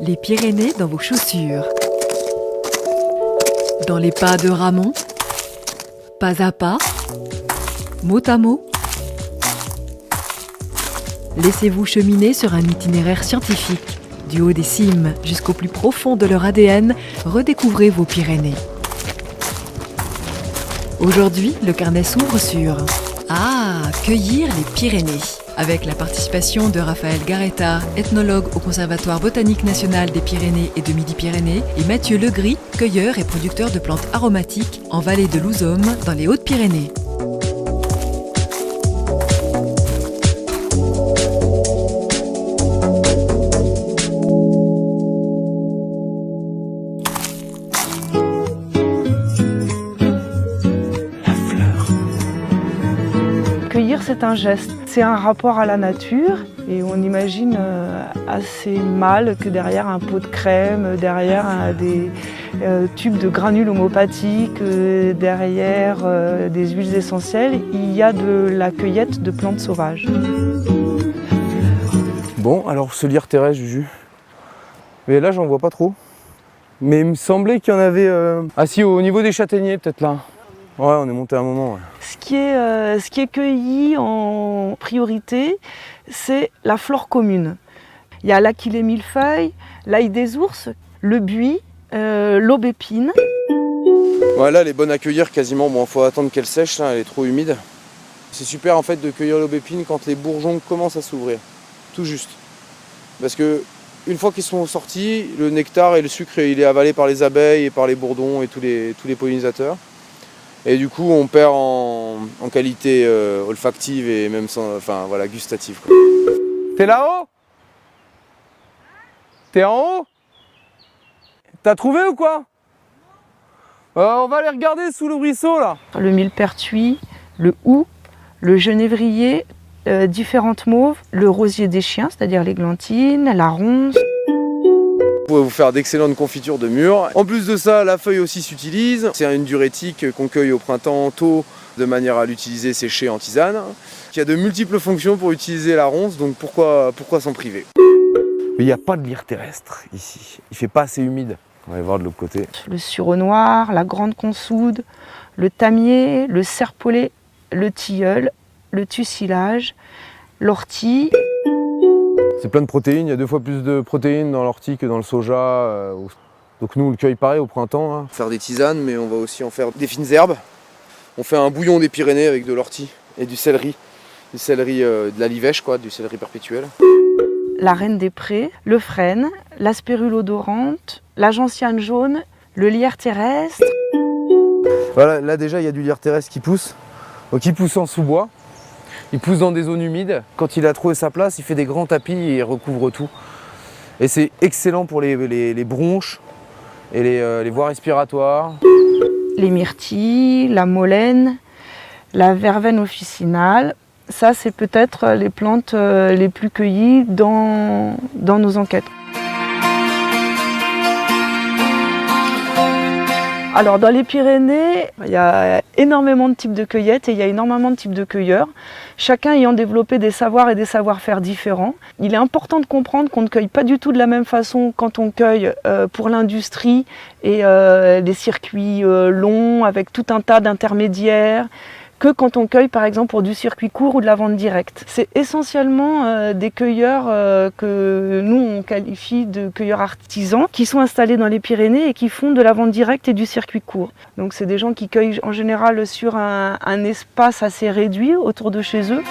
Les Pyrénées dans vos chaussures. Dans les pas de Ramon. Pas à pas. Mot à mot. Laissez-vous cheminer sur un itinéraire scientifique. Du haut des cimes jusqu'au plus profond de leur ADN, redécouvrez vos Pyrénées. Aujourd'hui, le carnet s'ouvre sur cueillir les Pyrénées, avec la participation de Raphaël Garetta, ethnologue au Conservatoire botanique national des Pyrénées et de Midi-Pyrénées, et Mathieu Legris, cueilleur et producteur de plantes aromatiques en vallée de Louzôme, dans les Hautes-Pyrénées. Cueillir, c'est un geste, c'est un rapport à la nature et on imagine assez mal que derrière un pot de crème, derrière des tubes de granules homopathiques, derrière des huiles essentielles, il y a de la cueillette de plantes sauvages. Bon, alors ce lierre terrestre, Juju. Mais là, j'en vois pas trop. Mais il me semblait qu'il y en avait... Ah si, au niveau des châtaigniers, peut-être là. Ouais, on est monté à un moment. Ouais. Ce qui est cueilli en priorité, c'est la flore commune. Il y a l'aquilée millefeuille, l'ail des ours, le buis, l'aubépine. Ouais, là, elle est bonne à cueillir quasiment. Bon, faut attendre qu'elle sèche, là, elle est trop humide. C'est super en fait de cueillir l'aubépine quand les bourgeons commencent à s'ouvrir. Tout juste. Parce que une fois qu'ils sont sortis, le nectar et le sucre, il est avalé par les abeilles et par les bourdons et tous les pollinisateurs. Et du coup, on perd en qualité olfactive et même gustative. Quoi. T'es là-haut? T'es en haut? T'as trouvé ou quoi? On va aller regarder sous le ruisseau là. Le millepertuis, le houx, le genévrier, différentes mauves, le rosier des chiens, c'est-à-dire l'églantine, la ronce. Vous pouvez vous faire d'excellentes confitures de mûres. En plus de ça, la feuille aussi s'utilise. C'est une diurétique qu'on cueille au printemps tôt de manière à l'utiliser séchée en tisane. Il y a de multiples fonctions pour utiliser la ronce, donc pourquoi s'en priver? Mais il n'y a pas de lierre terrestre ici. Il ne fait pas assez humide. On va aller voir de l'autre côté. Le sureau noir, la grande consoude, le tamier, le serpolet, le tilleul, le tussilage, l'ortie. C'est plein de protéines, il y a 2 fois plus de protéines dans l'ortie que dans le soja. Donc nous on le cueille pareil au printemps. Hein. Faire des tisanes, mais on va aussi en faire des fines herbes. On fait un bouillon des Pyrénées avec de l'ortie et du céleri. Du céleri de la livèche, quoi, du céleri perpétuel. La reine des prés, le frêne, la spirule odorante, la gentiane jaune, le lierre terrestre. Voilà, là déjà il y a du lierre terrestre qui pousse. Donc il pousse en sous-bois. Il pousse dans des zones humides. Quand il a trouvé sa place, il fait des grands tapis et il recouvre tout. Et c'est excellent pour les bronches et les voies respiratoires. Les myrtilles, la molène, la verveine officinale. Ça, c'est peut-être les plantes les plus cueillies dans nos enquêtes. Alors dans les Pyrénées, il y a énormément de types de cueillettes et il y a énormément de types de cueilleurs, chacun ayant développé des savoirs et des savoir-faire différents. Il est important de comprendre qu'on ne cueille pas du tout de la même façon quand on cueille pour l'industrie et des circuits longs avec tout un tas d'intermédiaires, que quand on cueille par exemple pour du circuit court ou de la vente directe. C'est essentiellement des cueilleurs que nous on qualifie de cueilleurs artisans qui sont installés dans les Pyrénées et qui font de la vente directe et du circuit court. Donc c'est des gens qui cueillent en général sur un espace assez réduit autour de chez eux.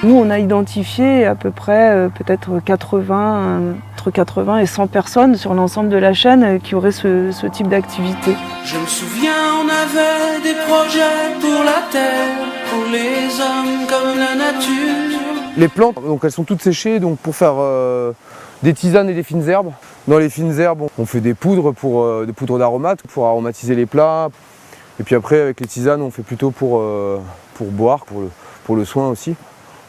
Nous on a identifié à peu près peut-être entre 80 et 100 personnes sur l'ensemble de la chaîne qui auraient ce type d'activité. Je me souviens, on avait des projets pour la terre, pour les hommes comme la nature. Les plantes, donc elles sont toutes séchées donc pour faire des tisanes et des fines herbes. Dans les fines herbes, on fait des poudres des poudres d'aromates pour aromatiser les plats. Et puis après, avec les tisanes, on fait plutôt pour boire, pour le soin aussi.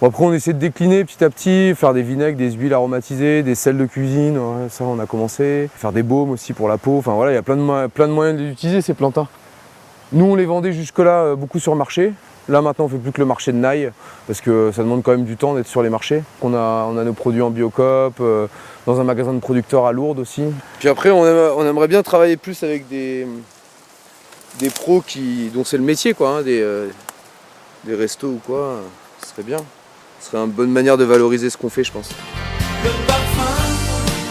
Bon, après, on essaie de décliner petit à petit, faire des vinaigres, des huiles aromatisées, des sels de cuisine, ouais, ça on a commencé. Faire des baumes aussi pour la peau, enfin voilà, il y a plein de moyens d'utiliser ces plantes. Nous on les vendait jusque-là beaucoup sur le marché. Là maintenant on fait plus que le marché de Naï parce que ça demande quand même du temps d'être sur les marchés. On a nos produits en Biocoop, dans un magasin de producteurs à Lourdes aussi. Puis après on aimerait bien travailler plus avec des pros dont c'est le métier quoi, hein, des restos ou quoi, ce serait bien. Ce serait une bonne manière de valoriser ce qu'on fait je pense. Le parfum,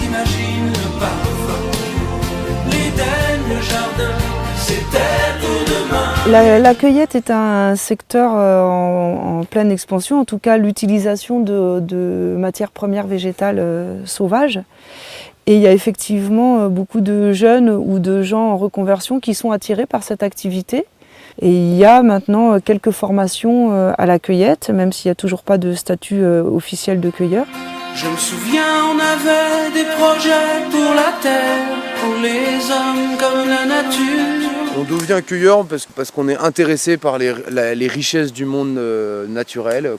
imagine le parfum. L'Éden, le jardin, c'était tout demain. La cueillette est un secteur en pleine expansion, en tout cas l'utilisation de matières premières végétales sauvages. Et il y a effectivement beaucoup de jeunes ou de gens en reconversion qui sont attirés par cette activité. Et il y a maintenant quelques formations à la cueillette, même s'il n'y a toujours pas de statut officiel de cueilleur. Je me souviens, on avait des projets pour la terre, pour les hommes comme la nature. On devient cueilleur parce qu'on est intéressé par les richesses du monde naturel.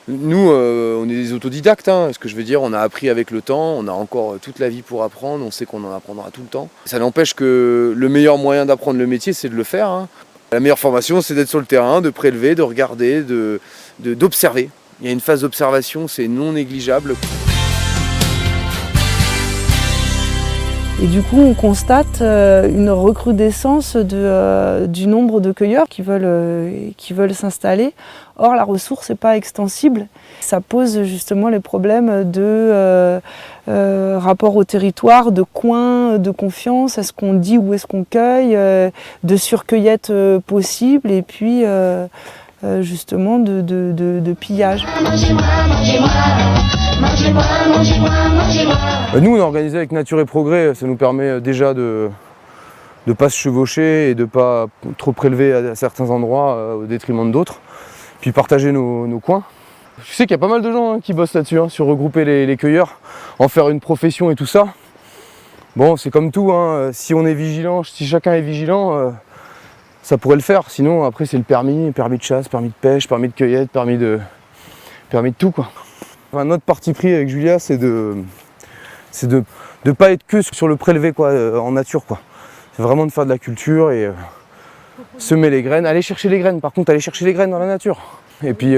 Nous, on est des autodidactes, hein, ce que je veux dire, on a appris avec le temps, on a encore toute la vie pour apprendre, on sait qu'on en apprendra tout le temps. Ça n'empêche que le meilleur moyen d'apprendre le métier, c'est de le faire. Hein. La meilleure formation, c'est d'être sur le terrain, de prélever, de regarder, d'observer. Il y a une phase d'observation, c'est non négligeable. Et du coup, on constate une recrudescence du nombre de cueilleurs qui veulent s'installer. Or, la ressource n'est pas extensible. Ça pose justement les problèmes de rapport au territoire, de coin, de confiance. Est-ce qu'on dit où est-ce qu'on cueille, de surcueillette possible et puis justement de pillage. Nous, on est organisé avec Nature et Progrès. Ça nous permet déjà de ne pas se chevaucher et de ne pas trop prélever à certains endroits au détriment d'autres. Puis partager nos coins. Je sais qu'il y a pas mal de gens qui bossent là-dessus, hein, sur regrouper les cueilleurs, en faire une profession et tout ça. Bon, c'est comme tout, hein, si on est vigilant, si chacun est vigilant, ça pourrait le faire. Sinon, après, c'est le permis de chasse, permis de pêche, permis de cueillette, permis de tout, quoi. Enfin, notre parti pris avec Julia, c'est de pas être que sur le prélevé, quoi, en nature, quoi. C'est vraiment de faire de la culture et semer les graines, aller chercher les graines. Par contre, aller chercher les graines dans la nature. Et puis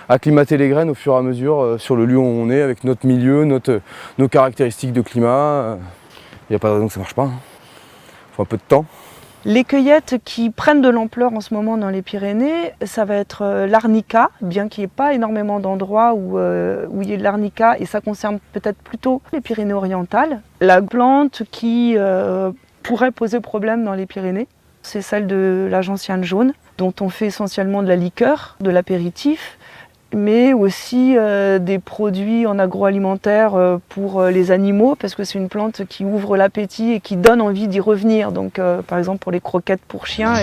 acclimater les graines au fur et à mesure sur le lieu où on est, avec notre milieu, nos caractéristiques de climat. Il n'y a pas de raison que ça ne marche pas. Il faut un peu de temps. Les cueillettes qui prennent de l'ampleur en ce moment dans les Pyrénées, ça va être l'arnica, bien qu'il n'y ait pas énormément d'endroits où il y ait de l'arnica, et ça concerne peut-être plutôt les Pyrénées-Orientales. La plante qui pourrait poser problème dans les Pyrénées, c'est celle de la gentiane jaune, dont on fait essentiellement de la liqueur, de l'apéritif, mais aussi des produits en agroalimentaire pour les animaux, parce que c'est une plante qui ouvre l'appétit et qui donne envie d'y revenir. Donc par exemple pour les croquettes pour chiens.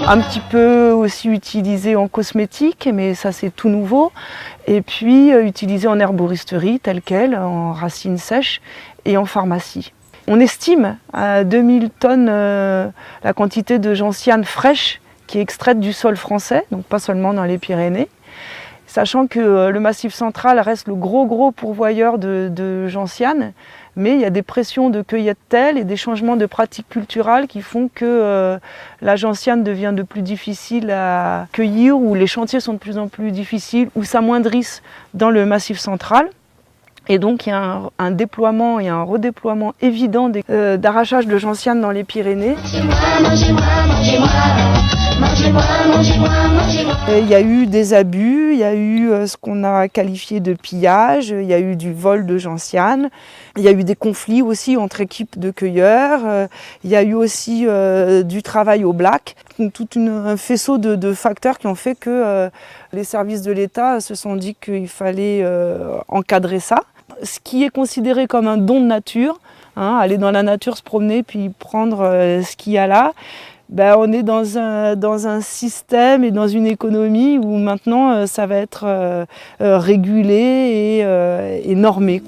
Un petit peu aussi utilisé en cosmétique, mais ça c'est tout nouveau. Et puis utilisé en herboristerie telle quelle, en racines sèches et en pharmacie. On estime à 2000 tonnes la quantité de gentiane fraîche qui est extraite du sol français, donc pas seulement dans les Pyrénées. Sachant que le Massif central reste le gros pourvoyeur de gentiane, mais il y a des pressions de cueillette telles et des changements de pratiques culturelles qui font que la gentiane devient de plus difficile à cueillir, ou les chantiers sont de plus en plus difficiles, ou s'amoindrissent dans le Massif central. Et donc il y a un déploiement et un redéploiement évident d'arrachage de gentiane dans les Pyrénées. Il y a eu des abus, il y a eu ce qu'on a qualifié de pillage, il y a eu du vol de gentiane, il y a eu des conflits aussi entre équipes de cueilleurs, il y a eu aussi du travail au black, tout un faisceau de facteurs qui ont fait que les services de l'État se sont dit qu'il fallait encadrer ça. Ce qui est considéré comme un don de nature, hein, aller dans la nature, se promener, puis prendre ce qu'il y a là, ben, on est dans un système et dans une économie où maintenant ça va être régulé et normé.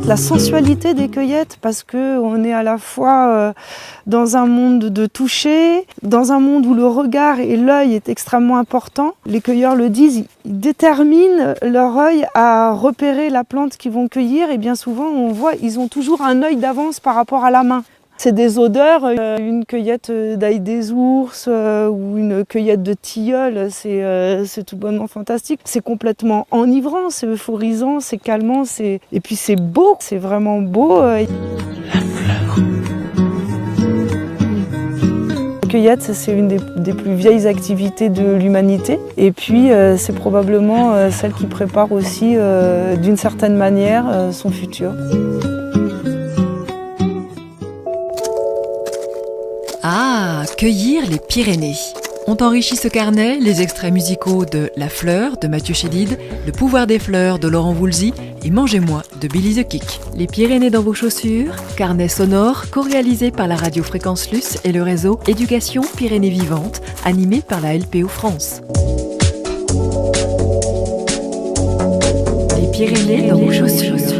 la sensualité des cueillettes, parce qu'on est à la fois dans un monde de toucher, dans un monde où le regard et l'œil est extrêmement important. Les cueilleurs le disent, ils déterminent leur œil à repérer la plante qu'ils vont cueillir, et bien souvent on voit ils ont toujours un œil d'avance par rapport à la main. C'est des odeurs, une cueillette d'ail des ours ou une cueillette de tilleul, c'est tout bonnement fantastique. C'est complètement enivrant, c'est euphorisant, c'est calmant, et puis c'est beau, c'est vraiment beau. La cueillette, c'est une des plus vieilles activités de l'humanité. Et puis, c'est probablement celle qui prépare aussi, d'une certaine manière, son futur. Ah, cueillir les Pyrénées. Ont enrichi ce carnet les extraits musicaux de La Fleur de Mathieu Chédid, Le pouvoir des fleurs de Laurent Voulzy et Mangez-moi de Billy the Kick. Les Pyrénées dans vos chaussures, carnet sonore co-réalisé par la radio Fréquence Luce et le réseau Éducation Pyrénées Vivantes, animé par la LPO France. Les Pyrénées dans vos chaussures.